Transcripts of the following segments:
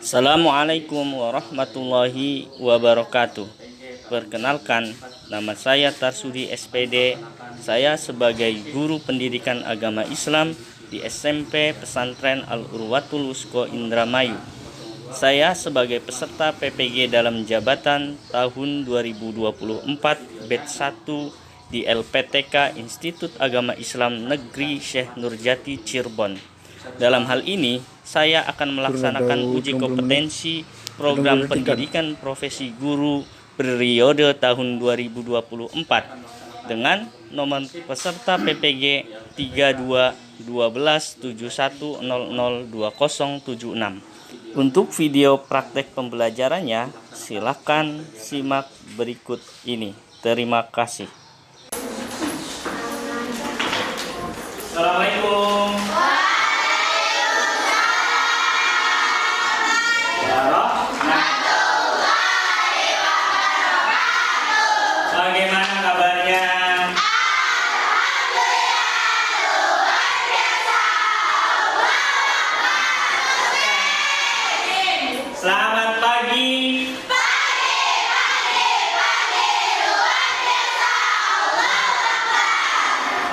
Assalamualaikum warahmatullahi wabarakatuh. Perkenalkan, nama saya Tarsudi SPD. Saya sebagai guru pendidikan agama Islam di SMP Pesantren Al-Urwatul Wusko Indramayu. Saya sebagai peserta PPG dalam jabatan tahun 2024 batch 1 di LPTK Institut Agama Islam Negeri Syekh Nurjati Cirebon. Dalam hal ini, saya akan melaksanakan uji kompetensi program pendidikan profesi guru periode tahun 2024 dengan nomor peserta PPG 321271002076. Untuk video praktek pembelajarannya, silakan simak berikut ini. Terima kasih. Assalamualaikum. Bagaimana kabarnya? Selamat pagi.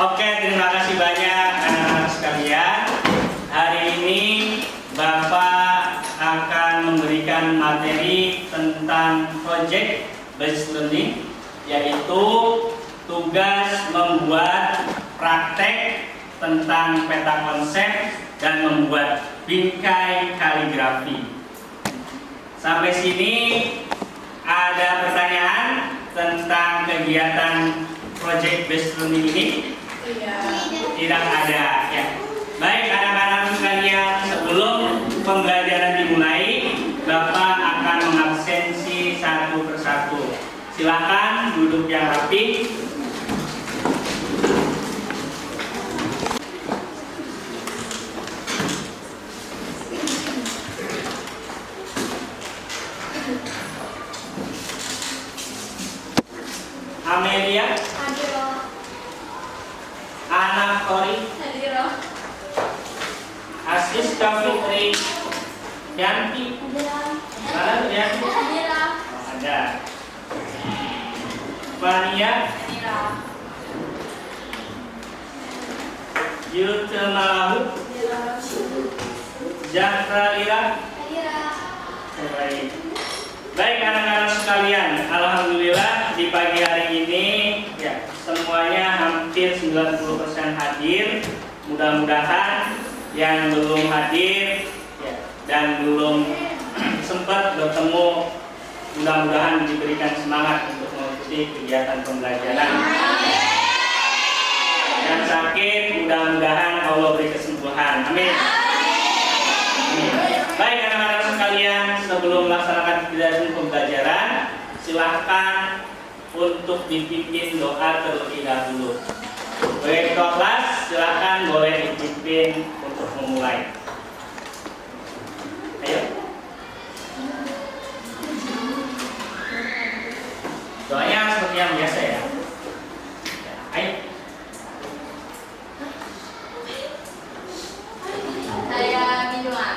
Oke, terima kasih banyak anak-anak sekalian. Hari ini Bapak akan memberikan materi tentang project based learning, yaitu tugas membuat praktek tentang peta konsep dan membuat bingkai kaligrafi. Sampai sini ada pertanyaan tentang kegiatan project based learning ini? Tidak ada, ya. Baik anak-anak sekalian, sebelum pembelajaran dimulai, Bapak akan mengabsensi satu persatu. Silakan duduk yang rapi. Amelia, Hadiro. Anak Tori, Hadiro. Asis Kafitri, Yanti, mana tuh Yanti? Hadiro. Ada. Fania, Hadiro. Yute Malahu, Jahra Ira. Baik. Baik anak-anak sekalian, alhamdulillah di pagi hari ini ya semuanya hampir 90% hadir. Mudah-mudahan yang belum hadir ya, dan belum sempat bertemu, mudah-mudahan diberikan semangat untuk mengikuti kegiatan pembelajaran. Yang sakit, mudah-mudahan Allah beri kesembuhan. Amin. Baik anak-anak sekalian, sebelum melaksanakan kegiatan pembelajaran, silahkan untuk dipimpin doa terlebih dahulu. Baik kelas, silahkan boleh dipimpin untuk memulai. Ayo. Doanya seperti yang biasa ya. Ayo. Saya Minuan.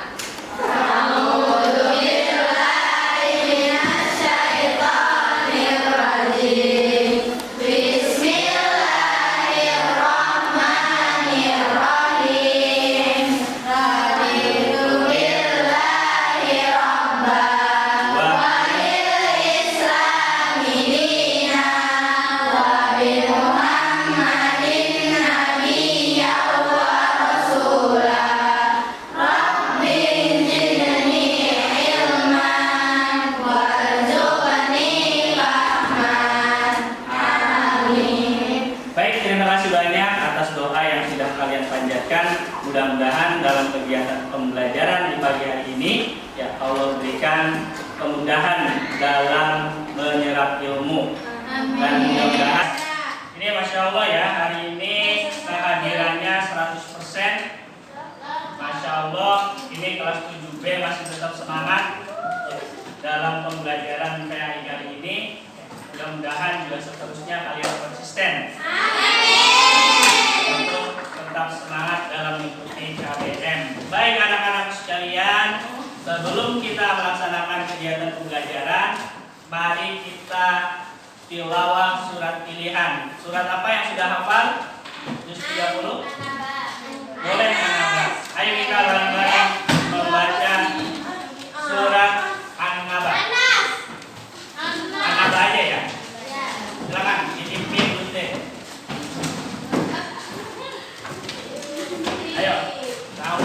Mudah-mudahan dalam kegiatan pembelajaran di pagi hari ini ya Allah berikan kemudahan dalam menyerap ilmu. Dan mudah-mudahan ini Masya Allah ya, hari ini kehadirannya 100%. Masya Allah, ini kelas 7B masih tetap semangat ya, dalam pembelajaran PAI kali ini. Mudah-mudahan juga seterusnya kalian konsisten untuk tetap semangat dalam mengikuti KBM. Baik anak-anak sekalian, sebelum sebelum kita melaksanakan kegiatan pembelajaran, mari kita tilawah surat pilihan. Surat apa yang sudah hafal? Juz 30? Boleh An-Naba. Ayo kita bareng-bareng membaca surat An-Naba. An-Naba aja ya. Silakan dipimpin Bunda. Ayo, tahu.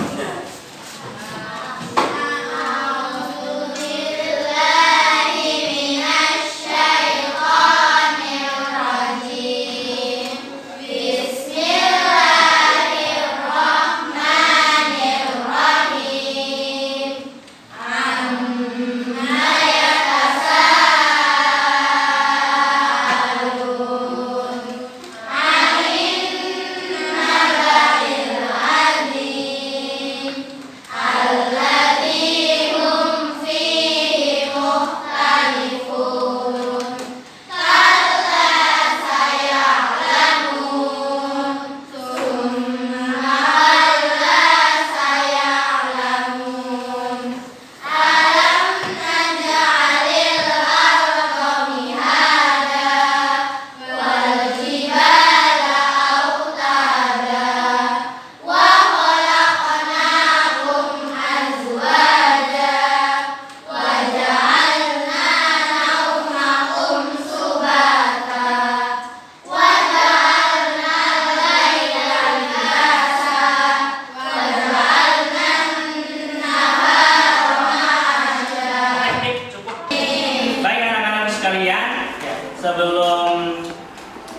Sebelum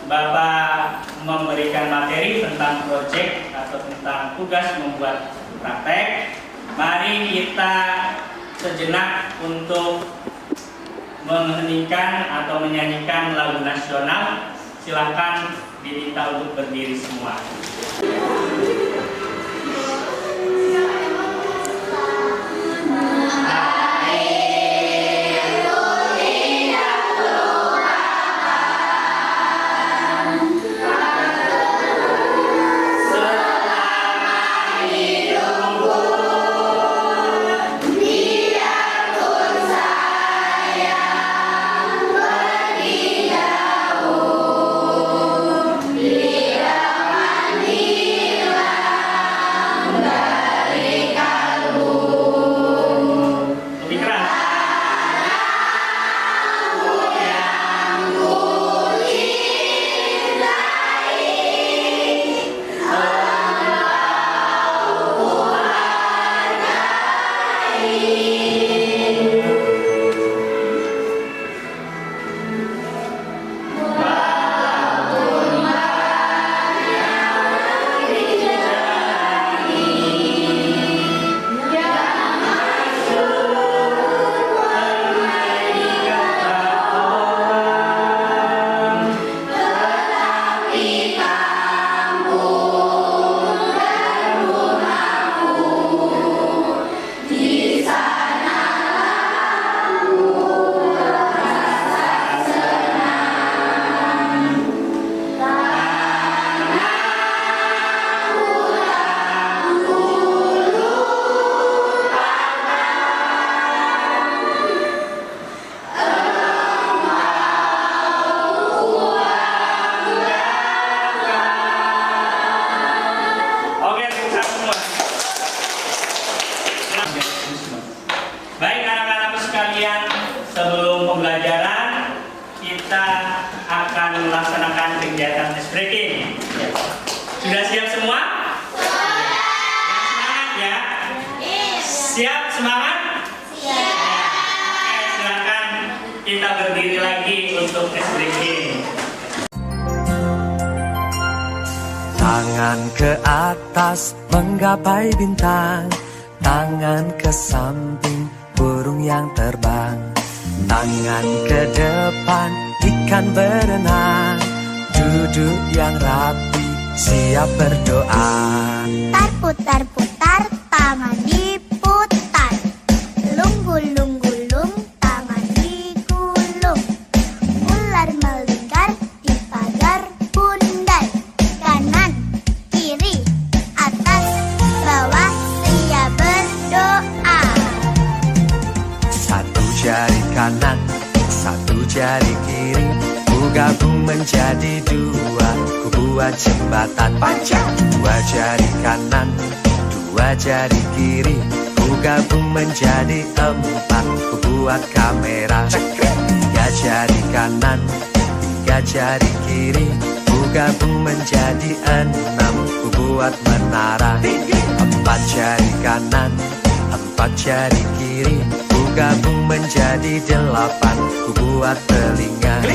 Bapak memberikan materi tentang proyek atau tentang tugas membuat praktek, mari kita sejenak untuk mengheningkan atau menyanyikan lagu nasional. Silahkan diminta untuk berdiri semua. Baik anak-anakku sekalian, sebelum pembelajaran kita akan melaksanakan kegiatan ice breaking. Sudah siap semua? Yang semangat ya? Siap semangat? Siap. Oke, silakan kita berdiri lagi untuk ice breaking. Tangan ke atas menggapai bintang, tangan ke samping burung yang terbang, tangan ke depan ikan berenang, duduk yang rapi siap berdoa. Putar-putar tangan diputar, lunggul-lunggulung tangan digulung, ular melingkar di pagar bundar, kanan kiri atas bawah siap berdoa. bergabung menjadi dua, ku buat jembatan panjang. Dua jari kanan, dua jari kiri, ku gabung menjadi empat, ku buat kamera. Tiga jari kanan, tiga jari kiri, ku gabung menjadi enam, ku buat menara. Empat jari kanan, empat jari kiri, ku gabung menjadi delapan, ku buat telinga.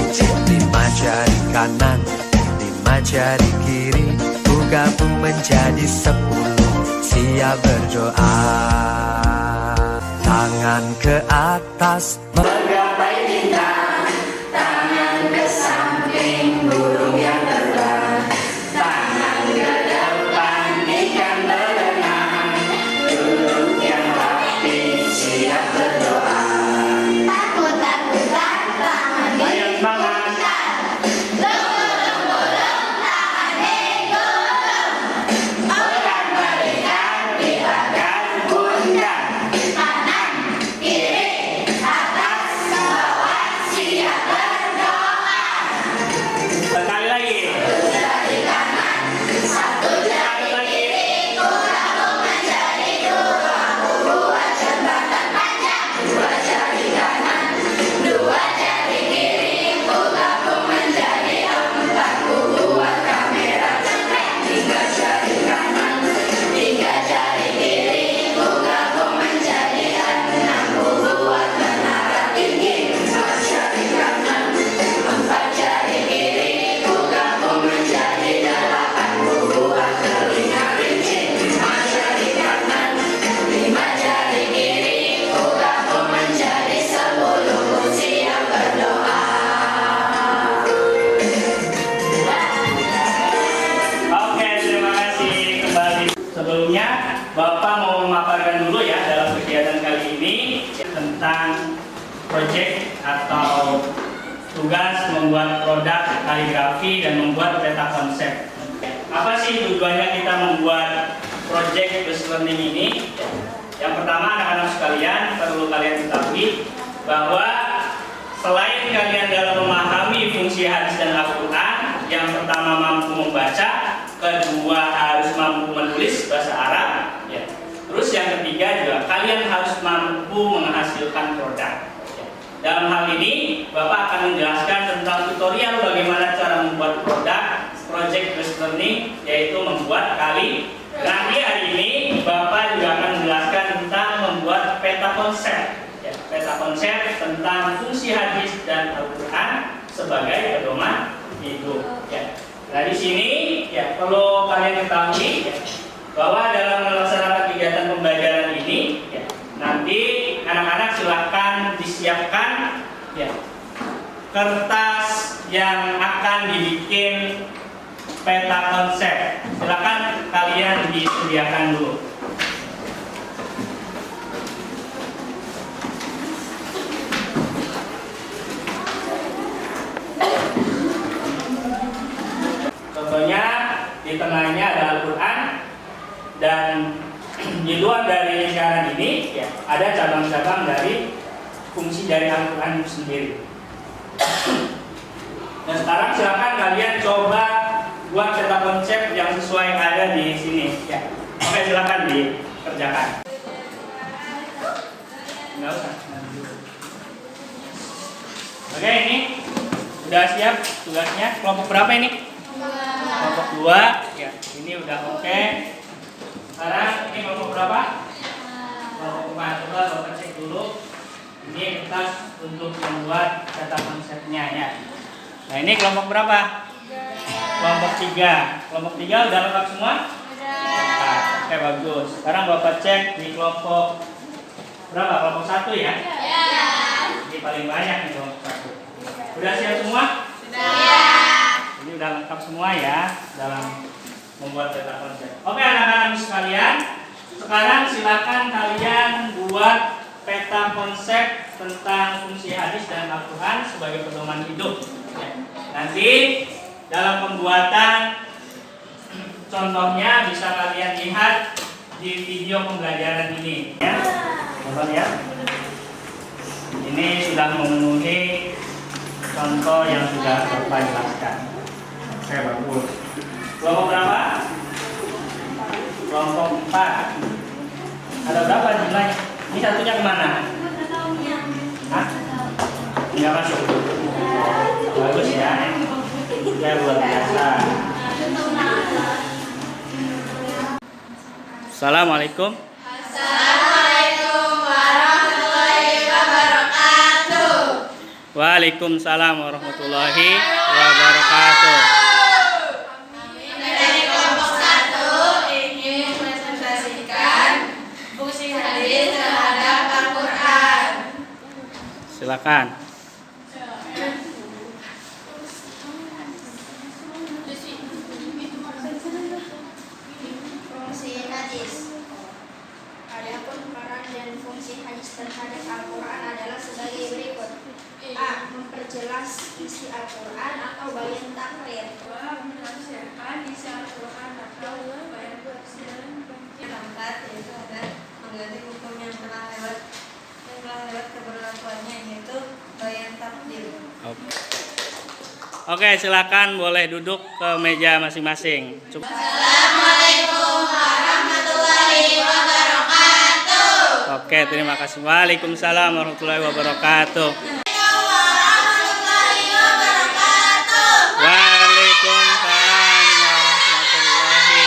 Lima jari kanan, lima jari kiri, ku gabung menjadi 10, siap berdoa. Tangan ke atas, Menggapai bintang, tangan ke samping burung yang terbang, tangan ke depan ikan berenang, duduk yang rapi siap berdoa. Takut-takutan tangan Ayo semangat. Lembut-lembut tangan digulung. Orang berikan dipagar pundak, Kanan, kiri, atas, bawah, siap berdoa. sekali lagi. Jari kanan, satu jari kiri, ku gabung menjadi dua, ku buat jembatan panjang. Dua jari kanan, dua jari kiri, ku gabung menjadi empat, ku buat kamera jepret. Tiga jari kanan, tiga jari kiri, ku gabung menjadi enam, ku buat menara tinggi. Empat jari kanan, empat jari kiri, ku gabung menjadi delapan, ku buat telinga rinci. Lima jari kanan, lima jari kiri, ku gabung menjadi 10, ku siap berdoa. Oke, terima kasih kembali. Sebelumnya, Bapak mau memaparkan dulu ya dalam kegiatan kali ini tentang proyek atau tugas membuat produk kaligrafi dan membuat peta konsep. Apa sih tujuannya kita membuat proyek Best Learning ini? Yang pertama, anak-anak sekalian, perlu kalian ketahui bahwa selain kalian dalam memahami fungsi hadis dan Al-Quran, yang pertama mampu membaca, kedua harus mampu menulis bahasa Arab, ya. Terus yang ketiga juga kalian harus mampu menghasilkan produk. Ya. Dalam hal ini, Bapak akan menjelaskan tentang tutorial bagaimana cara membuat produk project based learning, yaitu membuat kali. Nanti hari ini Bapak juga akan menjelaskan tentang membuat peta konsep. Ya, peta konsep tentang fungsi hadis dan Al-Quran sebagai pedoman hidup. Ya. Nah di sini ya perlu kalian ketahui ya, bahwa dalam melaksanakan kegiatan pembelajaran ini ya, nanti anak-anak silakan disiapkan ya, kertas yang akan dibikin peta konsep. Silakan kalian disediakan dulu. Contohnya di tengahnya ada Al-Quran dan di luar dari lingkaran ini ya, ada cabang-cabang dari fungsi dari Al-Quran itu sendiri. Nah sekarang silakan kalian coba buat peta konsep yang sesuai yang ada di sini. Ya. Oke, silakan dikerjakan. Nggak usah. Oke, ini udah siap tugasnya. Kelompok berapa ini? Kelompok 2. Ya, ini udah oke. Sekarang ini kelompok berapa? Kelompok 4. Coba Bapak cek dulu. Ini kertas untuk membuat peta konsepnya ya. Nah, ini kelompok berapa? Kelompok 3. Kelompok 3 udah lengkap semua? Nah, oke, bagus. Sekarang Bapak cek di kelompok berapa? Kelompok 1 ya? Ini paling banyak nih kelompok 1. Udah siap semua? Ini udah lengkap semua ya dalam membuat peta konsep. Oke anak-anak sekalian, sekarang silakan kalian buat peta konsep tentang fungsi hadis dan Al-Quran sebagai pedoman hidup. Nanti dalam pembuatan contohnya bisa kalian lihat di video pembelajaran ini ya. Tonton ya. Ini sudah memenuhi contoh yang sudah Bapak jelaskan. Oke, bagus. Kelompok berapa? Kelompok 4. Ada berapa jumlahnya? Ini satunya kemana? Hah? Nggak masuk. Bagus ya. Ya, luar biasa. Assalamualaikum. Assalamualaikum warahmatullahi wabarakatuh. Waalaikumsalam warahmatullahi wabarakatuh. Dari kelompok 1 ingin mempresentasikan fungsi hadis terhadap Al-Quran. Silakan. Fungsi hadis. Adapun peran dan fungsi hadis terhadap Al-Quran adalah sebagai berikut. A. Memperjelas isi Al-Quran atau bayan takrir. Menafsirkan isi Al-Quran atau bayan tafsir. Yang keempat yaitu ada mengganti hukum yang telah lewat keberlakuannya, yaitu bayan takdir. Oke, silakan boleh duduk ke meja masing-masing. Assalamualaikum warahmatullahi wabarakatuh. Oke, terima kasih. Waalaikumsalam warahmatullahi wabarakatuh. Warahmatullahi wabarakatuh. Waalaikumsalam warahmatullahi.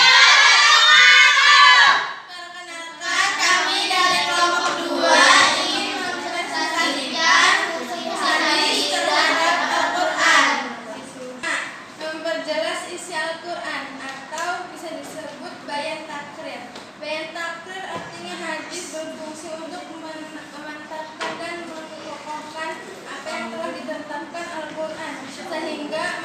Perkenalkan, kami dari kelompok 2 ingin mempresentasikan hadis terhadap Al-Quran. Memperjelas isi Al-Quran atau bisa disebut bayan takrir. Bayan takrir artinya hadis berfungsi untuk memantapkan dan mengokohkan apa yang telah ditetapkan Al-Quran, sehingga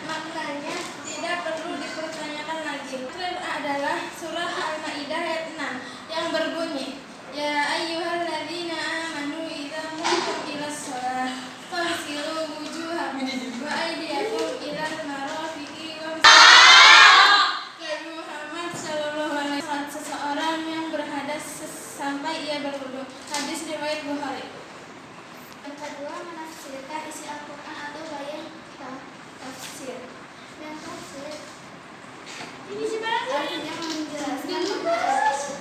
maknanya tidak perlu dipertanyakan lagi. Takrir adalah surah Al-Maidah ayat 6 yang berbunyi, Ya ayyuhalladzina amanu idza qumtum ilas shalah fagsilu wujuhakum wa aydiyakum ilal marafiqi Nabi Muhammad sallallahu alaihi wasallam, seseorang yang berhadas sampai ia berwudu. Hadis riwayat Bukhari. Yang kedua, menafsirkan isi Al-Quran atau bayan tafsir. Dan tafsir artinya menjelaskan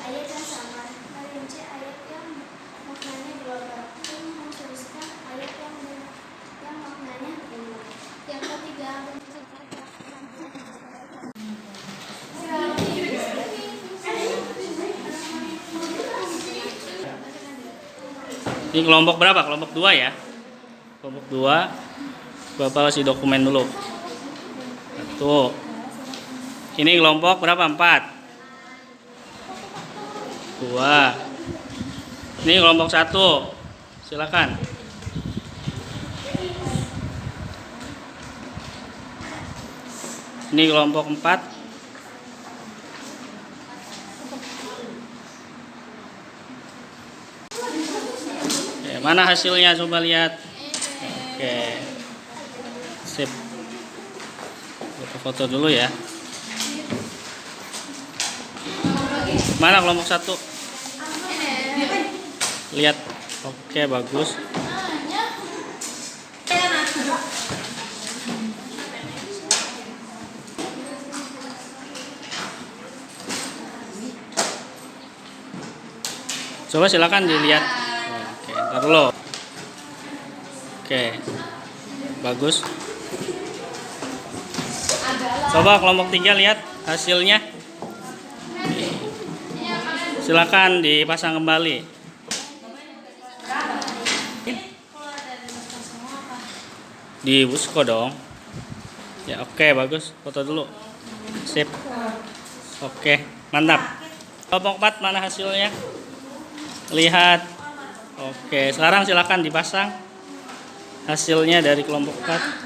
ayat yang sama, merinci ayat yang maknanya global, dan mengkhususkan ayat yang maknanya umum. Yang ketiga, Ini kelompok berapa? Kelompok 2 ya? Kelompok 2. Bapak kasih dokumen dulu. Tuh. Ini kelompok berapa? 4. 2. Ini kelompok 1. Silakan. Ini kelompok 4. Mana hasilnya, coba lihat. Oke, sip. Foto-foto dulu ya. Mana kelompok 1? Lihat. Oke, bagus. Coba silakan dilihat. Oke, ntar dulu. Oke, bagus. Coba kelompok 3 lihat hasilnya. Silakan dipasang kembali. Di Wusko dong. Ya, oke, bagus. Foto dulu. Sip. Oke, mantap. Kelompok 4 mana hasilnya? Lihat. Oke, sekarang silakan dipasang hasilnya dari kelompok 4.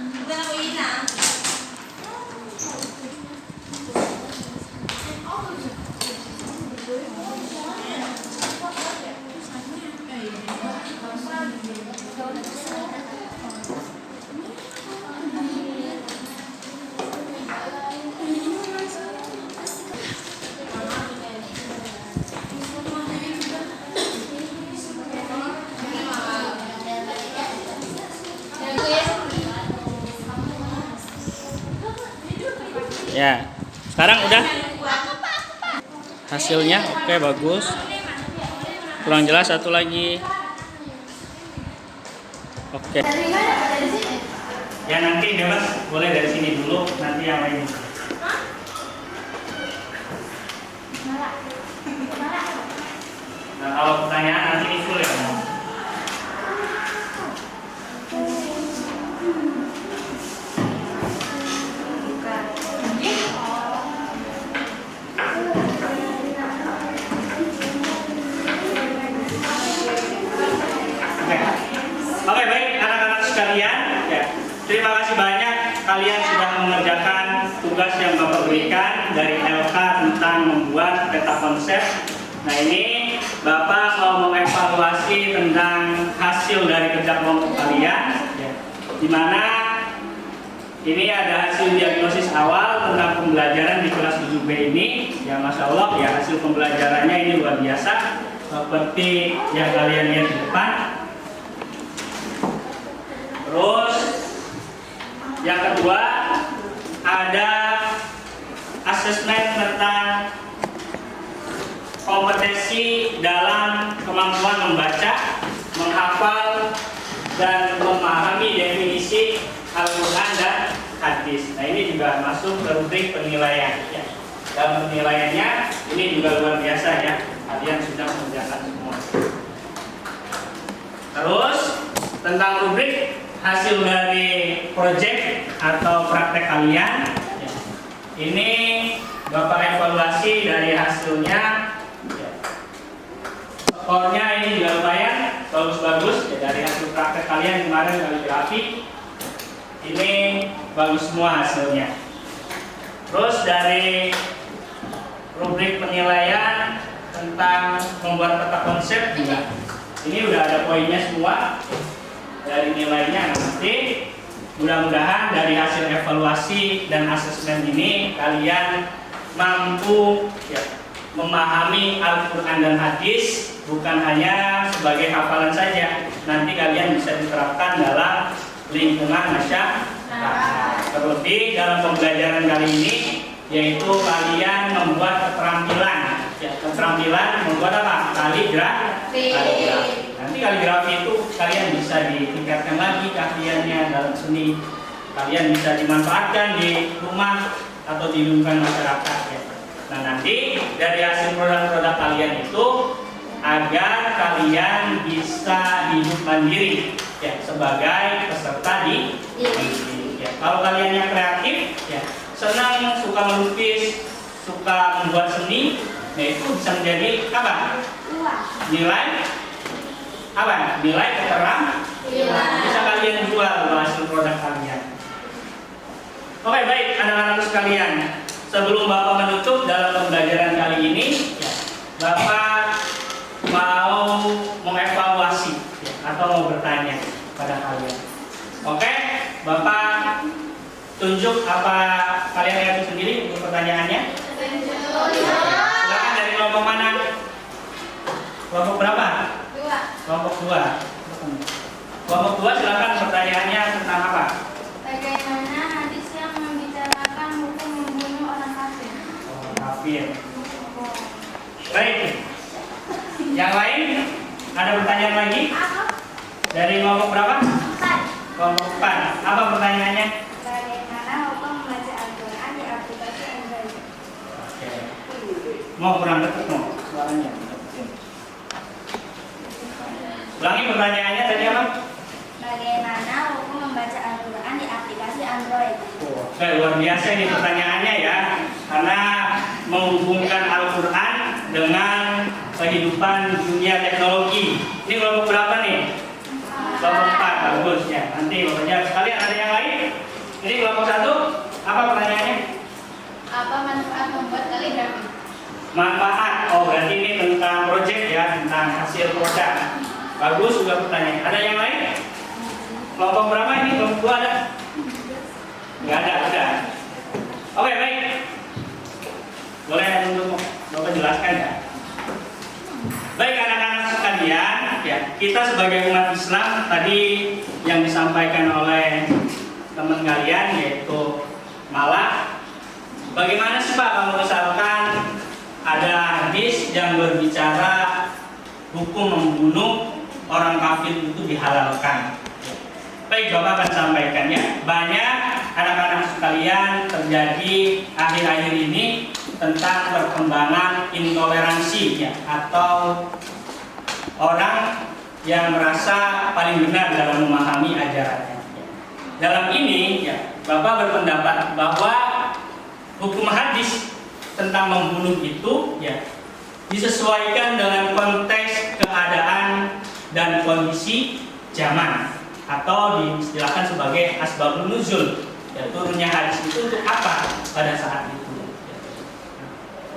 Ya, sekarang udah hasilnya oke, bagus. Kurang jelas satu lagi. Oke. Ya nanti bebas, boleh dari sini dulu, nanti yang lain. Nah, kalau pertanyaan nanti ini full ya. Oke, baik anak-anak sekalian, ya. Terima kasih banyak kalian sudah mengerjakan tugas yang Bapak berikan dari LK tentang membuat peta konsep. Nah, ini Bapak mau mengevaluasi tentang hasil dari kerja kelompok kalian, ya. Di mana ini ada hasil diagnosis awal tentang pembelajaran di kelas 7B ini. Ya, Masya Allah, ya, hasil pembelajarannya ini luar biasa seperti yang kalian lihat di depan. Terus yang kedua ada asesmen tentang kompetensi dalam kemampuan membaca, menghafal, dan memahami definisi Al-Quran dan hadis. Nah, ini juga masuk ke rubrik penilaian. Ya. Dalam penilaiannya ini juga luar biasa ya. Kalian sudah mengerjakan semua. Terus tentang rubrik hasil dari proyek atau praktek kalian, ya. Ini Bapak evaluasi dari hasilnya, ya. Skornya ini juga lumayan bagus-bagus ya, dari hasil praktek kalian kemarin kaligrafi ini bagus semua hasilnya. Terus dari rubrik penilaian tentang membuat peta konsep juga ini udah ada poinnya semua. Dari nilainya nanti mudah-mudahan dari hasil evaluasi dan asesmen ini kalian mampu ya, memahami Al-Quran dan hadis bukan hanya sebagai hafalan saja, nanti kalian bisa diterapkan dalam lingkungan masyarakat. Terlebih dalam pembelajaran kali ini yaitu kalian membuat keterampilan, ya, keterampilan membuat apa? Kaligrafi. Nanti kaligrafi itu kalian bisa ditingkatkan lagi keahliannya dalam seni. Kalian bisa dimanfaatkan di rumah atau di lingkungan masyarakat. Ya. Nah, nanti dari hasil produk-produk kalian itu agar kalian bisa hidup mandiri ya sebagai peserta di ya. Kalau kalian yang kreatif ya, senang, suka melukis, suka membuat seni, nah itu bisa menjadi apa? Nilai apa? Nilai keterampilan bisa kalian jual hasil produk kalian. Oke, baik anak-anak sekalian. Sebelum Bapak menutup dalam pembelajaran kali ini, ya, Bapak mau mengevaluasi ya, atau mau bertanya pada kalian. Oke, Bapak tunjuk apa kalian lihat sendiri untuk pertanyaannya. Silakan dari kelompok mana? Kelompok berapa? Kelompok 2. Kelompok 2 silakan pertanyaannya tentang apa? Bagaimana hadis yang membicarakan hukum membunuh orang kafir? Oh, kafir. Baik. Yang lain ada pertanyaan lagi? Dari kelompok berapa? 4. Kelompok 4. Apa pertanyaannya? Bagaimana hukum membaca Al-Quran di aplikasi Android? Oke. Mau kurang dekat mau suaranya. Ulangi pertanyaannya tadi apa? Bagaimana hukum membaca Al-Quran di aplikasi Android? Oke, luar biasa ini pertanyaannya ya. Karena menghubungkan Al-Quran dengan kehidupan dunia teknologi. Ini kelompok berapa nih? Kelompok 4, bagus ya. Nanti Bapaknya sekalian ada yang lain? Ini kelompok 1, apa pertanyaannya? Apa manfaat membuat kaligrafi? Manfaat, oh berarti ini tentang proyek ya, tentang hasil produk. Bagus juga pertanyaan. Ada yang lain? Kelompok berapa ini? Kelompok 2 ada? Nggak ada, udah. Oke, baik. Boleh untuk Bapak jelaskan ya? Baik anak-anak sekalian, ya, kita sebagai umat Islam tadi yang disampaikan oleh teman kalian yaitu Malah Bagaimana sih Pak kalau misalkan ada hadis yang berbicara hukum membunuh orang kafir itu dihalalkan? Baik, Bapak akan sampaikan ya. Banyak anak-anak sekalian terjadi akhir-akhir ini tentang perkembangan intoleransi ya, atau orang yang merasa paling benar dalam memahami ajarannya. Dalam ini ya, Bapak berpendapat bahwa hukum hadis tentang membunuh itu ya disesuaikan dengan konteks keadaan dan kondisi zaman, atau diistilahkan sebagai asbabun nuzul, ya, turunnya hadis itu untuk apa pada saat itu.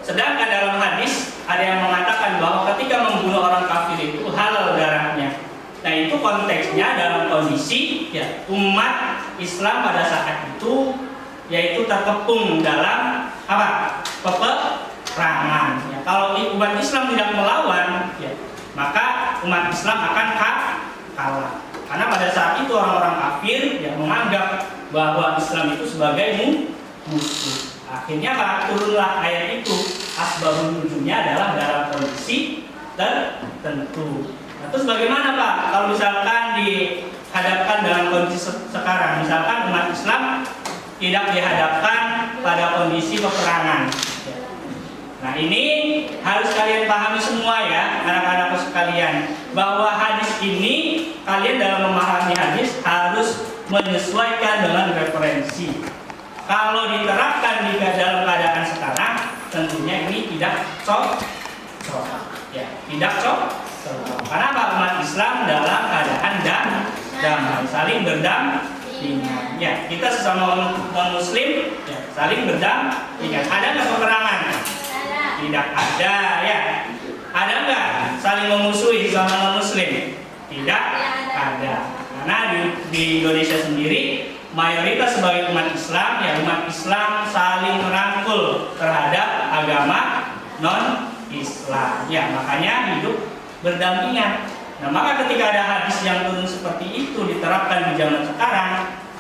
Sedangkan dalam hadis ada yang mengatakan bahwa ketika membunuh orang kafir itu halal darahnya. Nah, itu konteksnya dalam kondisi ya umat Islam pada saat itu yaitu terkepung dalam apa? Peperangan. Ya, kalau umat Islam tidak melawan, ya, maka umat Islam akan kalah. Karena pada saat itu orang-orang kafir yang menganggap bahwa Islam itu sebagai musuh. Akhirnya Pak, turunlah ayat itu. Asbabun nuzulnya adalah dalam kondisi tertentu. Nah, terus bagaimana Pak kalau misalkan dihadapkan dalam kondisi sekarang? Misalkan umat Islam tidak dihadapkan pada kondisi peperangan. Nah, ini harus kalian pahami semua ya, anak-anak sekalian, bahwa hadis ini kalian dalam memahami hadis harus menyesuaikan dengan referensi. Kalau diterapkan di dalam keadaan sekarang, tentunya ini tidak cocok. Ya, tidak cocok. Karena umat Islam dalam keadaan damai, saling berdampingan. Ya, kita sesama muslim ya, saling berdampingan. Ada nggak peperangan? Tidak ada ya. Ada nggak saling memusuhi sama muslim? Tidak ada. Karena di Indonesia sendiri mayoritas sebagai umat Islam ya, umat Islam saling merangkul terhadap agama non-Islam. Ya, makanya hidup berdampingan. Nah, maka ketika ada hadis yang turun seperti itu diterapkan di zaman sekarang,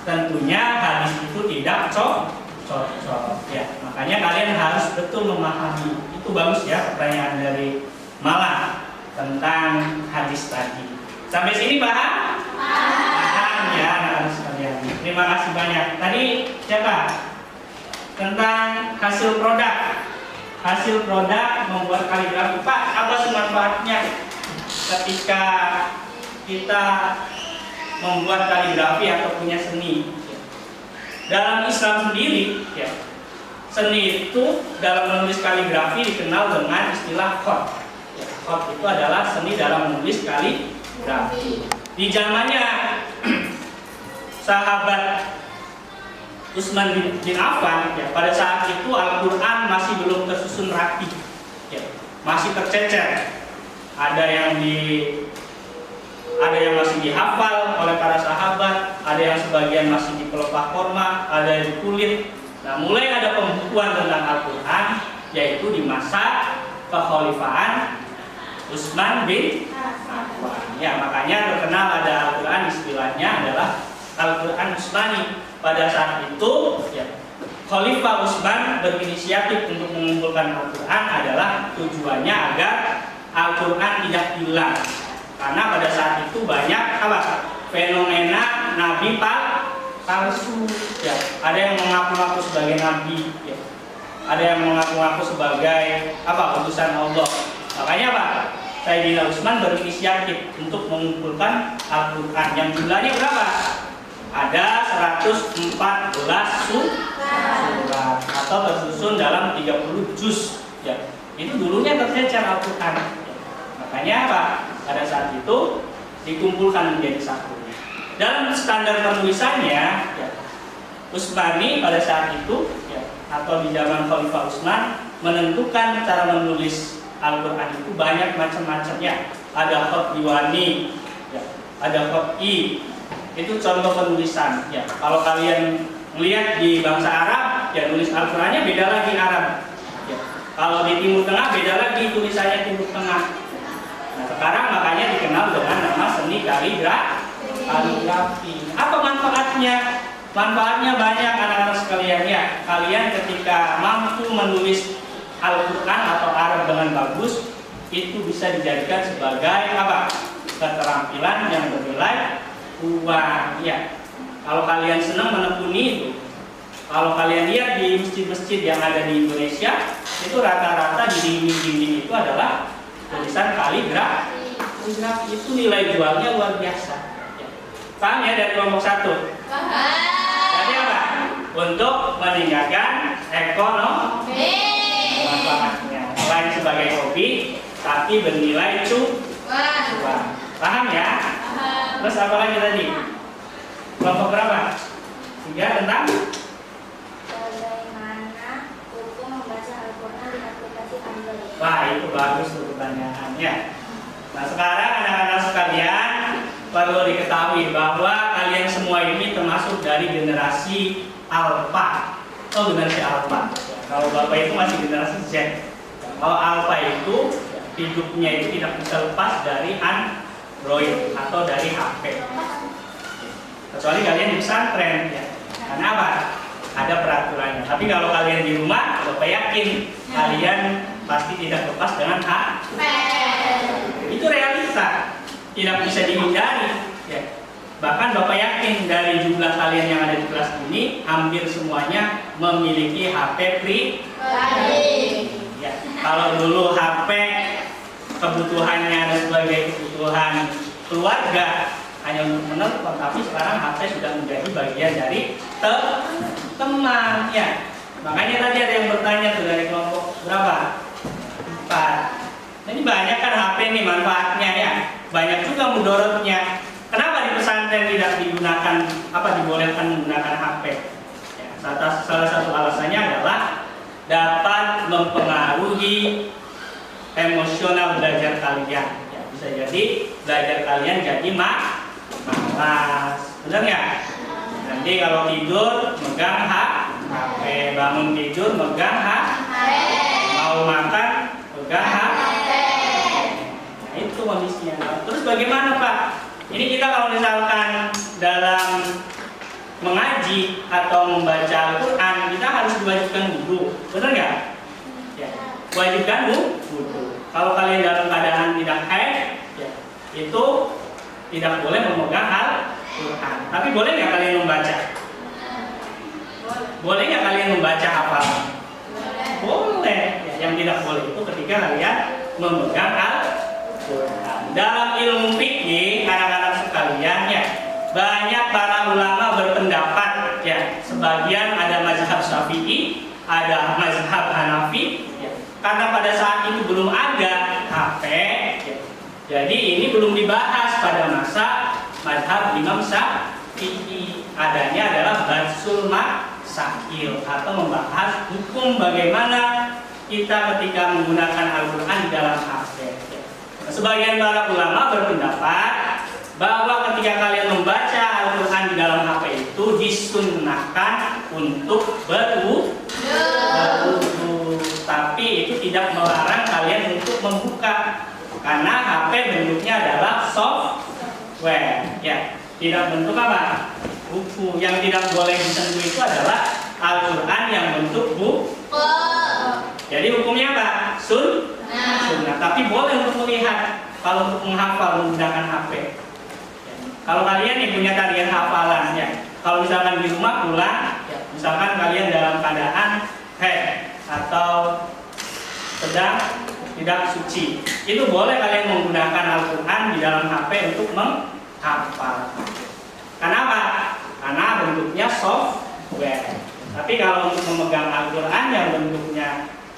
tentunya hadis itu tidak cocok. Ya, makanya kalian harus betul memahami. Itu bagus ya pertanyaan dari Mala tentang hadis tadi. Sampai sini paham? Paham ya anak-anak sekalian. Terima kasih banyak. Tadi siapa? Tentang hasil produk. Hasil produk membuat kaligrafi. Pak, apa sih manfaatnya ketika kita membuat kaligrafi atau punya seni? Dalam Islam sendiri, ya, seni itu dalam menulis kaligrafi dikenal dengan istilah khat. Ya, khat itu adalah seni dalam menulis kaligrafi. Di zamannya sahabat Utsman bin Affan, ya, pada saat itu Al-Quran masih belum tersusun rapi, ya, masih tercecer. Ada yang masih dihafal oleh para sahabat, ada yang sebagian masih di pelepah korma, ada yang di kulit. Nah, mulai ada pembukuan tentang Al-Quran, yaitu di masa kekhalifahan Utsman bin Affan. Ya, makanya terkenal ada Al-Quran, istilahnya adalah Al-Quran Utsmani. Pada saat itu, ya, Khalifah Utsman berinisiatif untuk mengumpulkan Al-Quran adalah tujuannya agar Al-Quran tidak hilang. Karena pada saat itu banyak fenomena nabi palsu. Ya, ada yang mengaku-ngaku sebagai nabi, ya, ada yang mengaku-ngaku sebagai utusan Allah. Makanya Sayyidina Utsman berinisiatif untuk mengumpulkan Al-Quran yang jumlahnya berapa? Ada 114 surat atau tersusun dalam 30 juz. Ya, itu dulunya tercecer Al-Quran. Ya, makanya pada saat itu dikumpulkan menjadi satu. Dalam standar penulisannya, ya, Utsmani pada saat itu, ya, atau di zaman Khalifah Utsman menentukan cara menulis Al-Quran itu banyak macam-macamnya. Ada khat diwani, ya, ada khat i. Itu contoh penulisan. Ya, kalau kalian melihat di bangsa Arab, ya, nulis Al-Qurannya beda lagi Arab. Ya, kalau di Timur Tengah beda lagi tulisannya Timur Tengah. Nah, sekarang makanya dikenal dengan nama seni kaligrafi. Apa manfaatnya? Manfaatnya banyak anak-anak sekalian ya. kalian ketika mampu menulis Al-Quran atau Arab dengan bagus, itu bisa dijadikan sebagai apa? Keterampilan yang bernilai uang. Ya, kalau kalian senang menekuni itu, kalau kalian lihat di masjid-masjid yang ada di Indonesia, itu rata-rata di dinding-dinding itu adalah tulisan kaligrafi. Itu nilai jualnya luar biasa. Ya. Paham ya dari kelompok 1? Jadi apa? Untuk meningkatkan ekonomi manfaatnya. Selain sebagai hobi, tapi bernilai cuan. Paham ya? Terus apa lagi tadi? Kelompok berapa? 3 tentang Bagaimana hukum membaca Al-Quran di aplikasi Android? wah, itu bagus tuh pertanyaannya. Nah, sekarang anak-anak sekalian perlu diketahui bahwa kalian semua ini termasuk dari generasi Alpha. Oh, generasi Alpha. Kalau Bapak itu masih generasi Z. Kalau Alpha itu hidupnya itu tidak bisa lepas dari Android atau dari HP. Kecuali kalian di pesantren ya. Karena apa? Ada peraturannya. Tapi kalau kalian di rumah, Bapak yakin kalian pasti tidak lepas dengan HP. Itu realita, tidak bisa dihindari. Ya. Bahkan Bapak yakin dari jumlah kalian yang ada di kelas ini, hampir semuanya memiliki HP pribadi. Ya. Kalau dulu HP kebutuhannya dan sebagai kebutuhan keluarga hanya untuk menelpon, tapi sekarang HP sudah menjadi bagian dari teman. Ya. Makanya tadi ada yang bertanya tuh dari kelompok berapa? 4. Nah, ini banyak kan HP nih manfaatnya ya. Banyak juga mudorotnya. Kenapa di pesantren tidak digunakan dibolehkan menggunakan HP? Ya, salah satu alasannya adalah dapat mempengaruhi emosional belajar kalian. Ya, bisa jadi belajar kalian jadi malas. Benar nggak? Nanti kalau tidur megang HP, bangun tidur megang HP, mau makan pegang HP. Nah, itu kondisinya. Terus bagaimana Pak? Ini kita kalau misalkan dalam mengaji atau membaca Al-Quran, kita harus diwajibkan wudhu. Benar nggak? Ya. Wajibkan wudhu. Kalau kalian dalam keadaan tidak haid, ya, itu tidak boleh memegang Al-Quran. Tapi boleh nggak kalian membaca? Boleh nggak kalian membaca hafalan? Boleh. Ya, yang tidak boleh itu ketika kalian memegang Al-Quran. Dalam ilmu fikih, anak-anak sekalian, ya, banyak para ulama berpendapat, ya, sebagian ada mazhab Syafi'i, ada mazhab Hanafi, ya, karena pada saat itu belum ada HP, ya, jadi ini belum dibahas pada masa mazhab Imam Syafi'i. Adanya adalah Basul Masail atau membahas hukum bagaimana kita ketika menggunakan Al-Quran di dalam HP. Sebagian para ulama berpendapat bahwa ketika kalian membaca Al-Quran di dalam HP itu disunnahkan untuk berwudu, tapi itu tidak melarang kalian untuk membuka, karena HP bentuknya adalah software, ya, tidak bentuk apa? Buku. Yang tidak boleh disentuh itu adalah Al-Quran yang bentuk buku. Jadi hukumnya apa? Sunnah. Tapi boleh untuk melihat. Kalau untuk menghafal menggunakan HP. Ya. Kalau kalian nih punya tarian hafalan, ya. Kalau misalkan di rumah pulang, ya, misalkan kalian dalam keadaan haid atau sedang tidak suci, itu boleh kalian menggunakan Al-Quran di dalam HP untuk menghafal. Kenapa? Karena bentuknya software. Tapi kalau untuk memegang Al-Quran yang bentuknya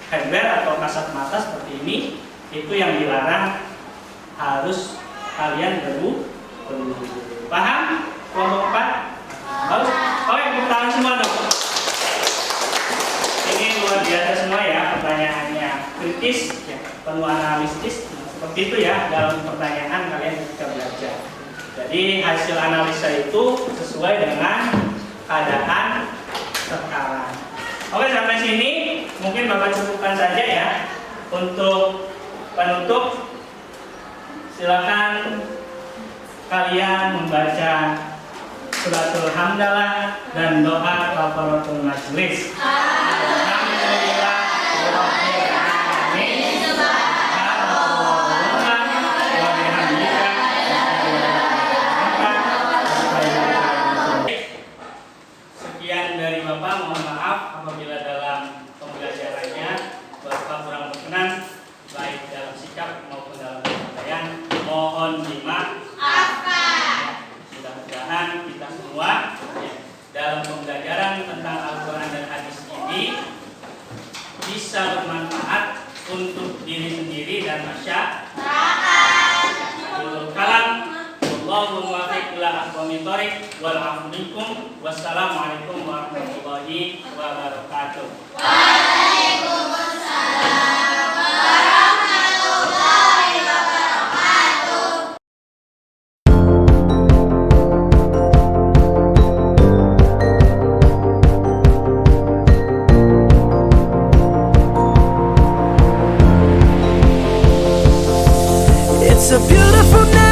hardware atau kasat mata seperti ini, itu yang dilarang, harus kalian berwudu. Paham? Kelompok 4? Harus. Oh ya, tepuk tangan semua dong. Ini luar biasa semua ya pertanyaannya, kritis, ya, penuh analisis. Seperti itu ya dalam pertanyaan kalian ketika belajar. Jadi hasil analisa itu sesuai dengan keadaan sekarang. Oke, sampai sini mungkin Bapak cukupkan saja ya. Untuk penutup, silakan kalian membaca suratul hamdalah dan doa kafaratul majelis. Alhamdulillah rabbil alamin. Sekian dari Bapak, mohon maaf apabila dalam pembelajarannya Bapak kurang berkenan baik dalam sikap maupun dalam penyampaian, mohon dimaafkan. Mudah-mudahan kita semua dalam pembelajaran tentang Al-Quran dan hadis ini bisa bermanfaat untuk diri sendiri dan masyarakat. Kalam Wallahu muwaffiq ila aqwamit thoriq wal 'afwu minkum. Wassalamualaikum warahmatullahi wabarakatuh. Waalaikumsalam warahmatullahi wabarakatuh. It's a beautiful night.